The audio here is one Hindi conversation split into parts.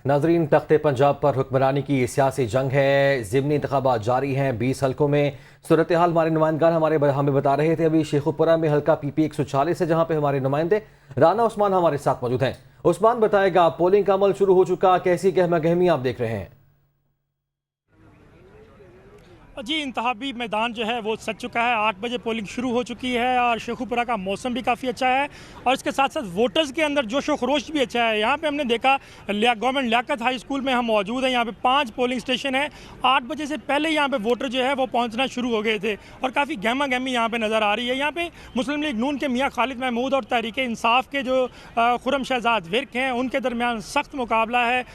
नाजरीन, तख्ते पंजाब पर हुक्मरानी की सियासी जंग है। ज़िमनी इंतखाबात जारी हैं 20 हल्कों में। सूरत हाल हमारे नुमाइंदगान हमें बता रहे थे अभी शेखुपुरा में हल्का PP 140 है, जहां पे हमारे नुमाइंदे राना उस्मान हमारे साथ मौजूद हैं। उस्मान बताएगा, पोलिंग का अमल शुरू हो चुका, कैसी गहमा गहमी आप देख रहे हैं? जी, इंतखाबी मैदान जो है वो सज चुका है। 8 बजे पोलिंग शुरू हो चुकी है और शेखुपुरा का मौसम भी काफ़ी अच्छा है और इसके साथ साथ वोटर्स के अंदर जोश व खरोश भी अच्छा है। यहाँ पे हमने देखा गवर्नमेंट लियाकत हाई स्कूल में हम मौजूद हैं। यहाँ पे 5 पोलिंग स्टेशन है। 8 बजे से पहले यहाँ पे वोटर जो है वो पहुँचना शुरू हो गए थे और काफ़ी गहमा गहमी यहाँ पर नज़र आ रही है। यहाँ पे मुस्लिम लीग नून के मियाँ खालिद महमूद और तहरीक इंसाफ के जो खुरम शहजाद विर्क हैं, उनके दरमियान सख्त मुकाबला है।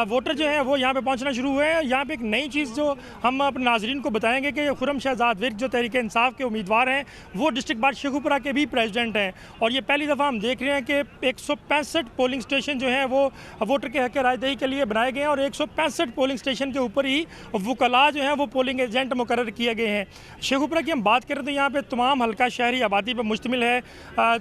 वोटर जो है वो यहाँ पर पहुँचना शुरू हुए हैं। यहाँ पर एक नई चीज़ जो हम अपने नाजरीन को बताएंगे कि खुरम शहजाद विर्क जो तहरीक इंसाफ के उम्मीदवार हैं, वो डिस्ट्रिक्ट बार शेखुपुरा के भी प्रेसिडेंट हैं और ये पहली दफ़ा हम देख रहे हैं कि 165 पोलिंग स्टेशन जो हैं वो वोटर के हक़ रायदही के लिए बनाए गए हैं और 165 पोलिंग स्टेशन के ऊपर ही वकला जो हैं वो पोलिंग एजेंट मुकर्रर किए गए हैं। शेखुपुरा की हम बात करें तो यहाँ पर तमाम हल्का शहरी आबादी पर मुश्तमिल है।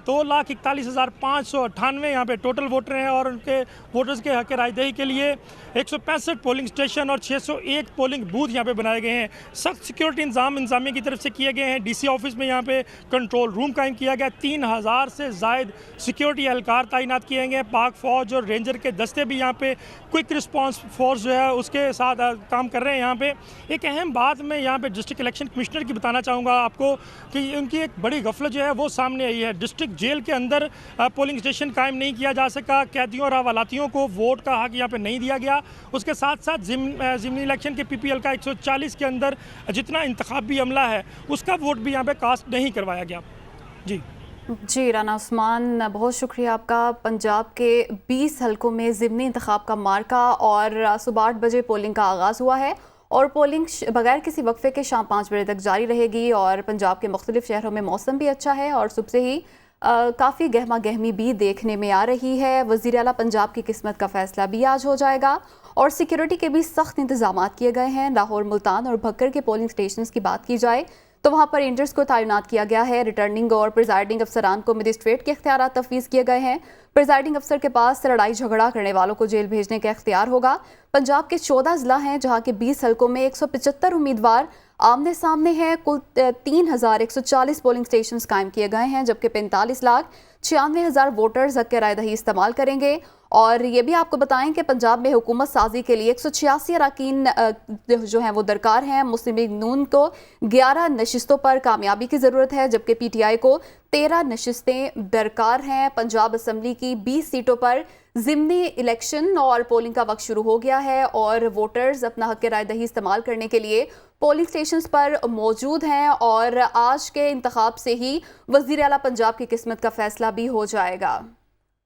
2,41,598 यहाँ पे टोटल वोटर हैं और उनके वोटर्स के हक़ रायदही के लिए 165 पोलिंग स्टेशन और 601 पोलिंग बूथ यहाँ पे बनाए गए हैं। सख्त सिक्योरिटी इंतजामिया की तरफ से किए गए हैं। DC ऑफिस में यहाँ पे कंट्रोल रूम कायम किया गया। 3000 से ज़ायद सिक्योरिटी एहलकार तैनात किए गए हैं। पाक फौज और रेंजर के दस्ते भी यहाँ पे क्विक रिस्पांस फोर्स जो है उसके साथ काम कर रहे हैं। यहाँ पे एक अहम बात मैं यहाँ पे डिस्ट्रिक्ट इलेक्शन कमिश्नर की बताना चाहूँगा आपको कि उनकी एक बड़ी गफलत जो है वो सामने आई है। डिस्ट्रिक्ट जेल के अंदर पोलिंग स्टेशन कायम नहीं किया जा सका। कैदियों और हवालातियों को वोट का हक यहाँ पे नहीं दिया गया। उसके साथ साथ ज़िमनी इलेक्शन के PPL का 140 के अंदर जितना इंतखाबी अमला है उसका वोट भी यहाँ पे कास्ट नहीं करवाया गया। जी राना उस्मान, बहुत शुक्रिया आपका। पंजाब के 20 हल्कों में ज़िमनी इंतखाब का मार्का और सुबह 8 बजे पोलिंग का आगाज़ हुआ है और पोलिंग बगैर किसी वक्फे के शाम 5 बजे तक जारी रहेगी और पंजाब के मुख्तलिफ शहरों में मौसम भी अच्छा है और सुबह से ही काफ़ी गहमा गहमी भी देखने में आ रही है। वज़ीर आला पंजाब की किस्मत का फैसला भी आज हो जाएगा और सिक्योरिटी के भी सख्त इंतजाम किए गए हैं। लाहौर, मुल्तान और भक्कर के पोलिंग स्टेशन की बात की जाए तो वहाँ पर रेंजर्स को तैनात किया गया है। रिटर्निंग और प्रिजाइडिंग अफसरान को मजिस्ट्रेट के इख्तियार तफवीज़ किए गए हैं। प्रिजाइडिंग अफसर के पास लड़ाई झगड़ा करने वालों को जेल भेजने का इख्तियार होगा। पंजाब के 14 ज़िला हैं जहाँ के 20 हल्कों में 175 उम्मीदवार आमने सामने हैं। कुल 3,140 पोलिंग स्टेशन कायम किए गए हैं जबकि 45,96,000 वोटर्स हक़ रायदही इस्तेमाल करेंगे। और ये भी आपको बताएं कि पंजाब में हुकूमत साजी के लिए 186 अरकान जो हैं वो दरकार हैं। मुस्लिम लीग नून को 11 नशिस्तों पर कामयाबी की ज़रूरत है जबकि PTI को 13 नशिस्तें दरकार हैं। पंजाब असम्बली की 20 सीटों पर ज़िमनी इलेक्शन और पोलिंग का वक्त शुरू हो गया है और वोटर्स अपना हक़ रायदही इस्तेमाल करने के लिए पोलिंग स्टेशंस पर मौजूद हैं और आज के इंतखाब से ही वज़ीर आला पंजाब की किस्मत का फैसला भी हो जाएगा।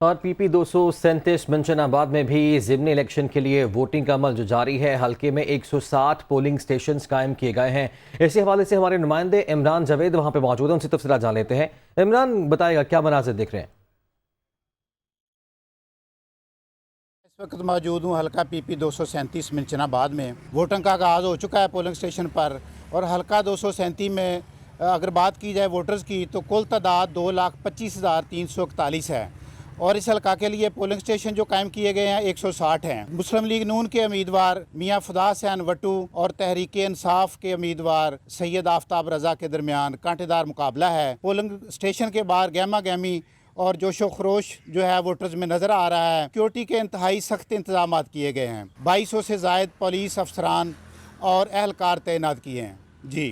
और PP 237 मंचनाबाद में भी ज़िमनी इलेक्शन के लिए वोटिंग का अमल जो जारी है। हल्के में 160 पोलिंग स्टेशंस कायम किए गए हैं। इसी हवाले से हमारे नुमाइंदे इमरान जावेद वहां पे मौजूद हैं, उनसे तफसीलात जान लेते हैं। इमरान बताएगा, क्या मनाज़िर देख रहे हैं? इस वक्त मौजूद हूँ हल्का PP 237 मंचनाबाद में। वोटिंग का आगाज़ हो चुका है पोलिंग स्टेशन पर और हल्का 237 में अगर बात की जाए वोटर्स की तो कुल तादाद 2,25,341 है और इस हल्का के लिए पोलिंग स्टेशन जो कायम किए गए हैं 160 हैं। मुस्लिम लीग नून के उम्मीदवार मियाँ फदा हुसैन वट्टू और तहरीक इंसाफ के उम्मीदवार सैयद आफ्ताब रजा के दरमियान कांटेदार मुकाबला है। पोलिंग स्टेशन के बाहर गहमा गहमी और जोशो खरोश जो है वोटर्स में नज़र आ रहा है। सिक्योरिटी के इंतहाई सख्त इंतजाम किए गए हैं। 2200 से ज़ायद पुलिस अफसरान और एहलकार तैनात किए हैं। जी।